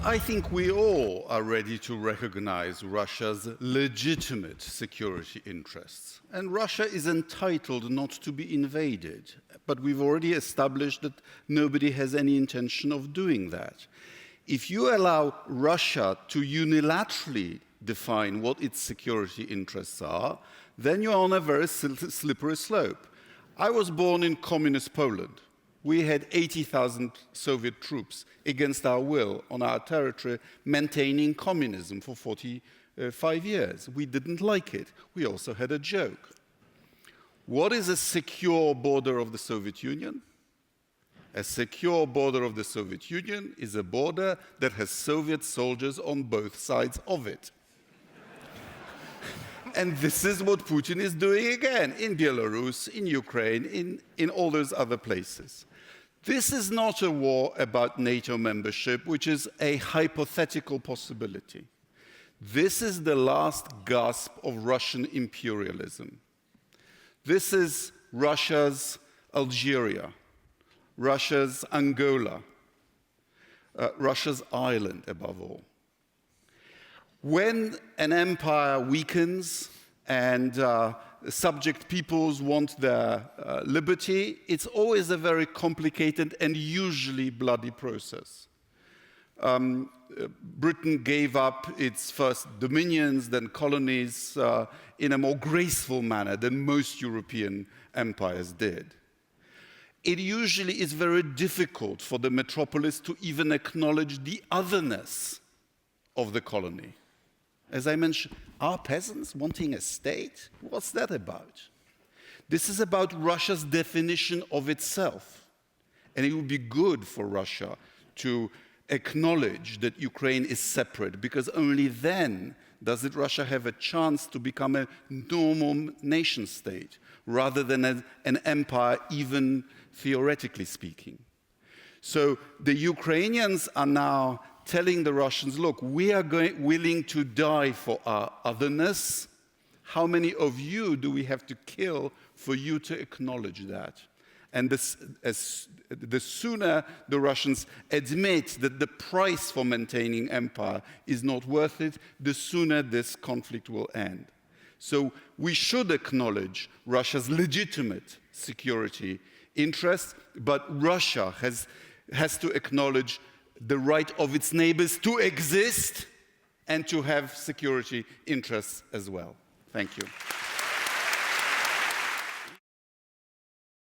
I think we all are ready to recognize Russia's legitimate security interests. And Russia is entitled not to be invaded. But we've already established that nobody has any intention of doing that. If you allow Russia to unilaterally define what its security interests are, then you're on a very slippery slope. I was born in communist Poland. We had 80,000 Soviet troops against our will on our territory, maintaining communism for 45 years. We didn't like it. We also had a joke. What is a secure border of the Soviet Union? A secure border of the Soviet Union is a border that has Soviet soldiers on both sides of it. And this is what Putin is doing again in Belarus, in Ukraine, in all those other places. This is not a war about NATO membership, which is a hypothetical possibility. This is the last gasp of Russian imperialism. This is Russia's Algeria, Russia's Angola, Russia's Ireland, above all. When an empire weakens and subject peoples want their liberty, it's always a very complicated and usually bloody process. Britain gave up its first dominions, then colonies, in a more graceful manner than most European empires did. It usually is very difficult for the metropolis to even acknowledge the otherness of the colony. As I mentioned, are peasants wanting a state? What's that about? This is about Russia's definition of itself. And it would be good for Russia to acknowledge that Ukraine is separate, because only then does Russia have a chance to become a normal nation state, rather than an empire, even theoretically speaking. So the Ukrainians are now telling the Russians, look, we are willing to die for our otherness. How many of you do we have to kill for you to acknowledge that? And the sooner the Russians admit that the price for maintaining empire is not worth it, the sooner this conflict will end. So we should acknowledge Russia's legitimate security interests, but Russia has to acknowledge the right of its neighbors to exist and to have security interests as well. Thank you.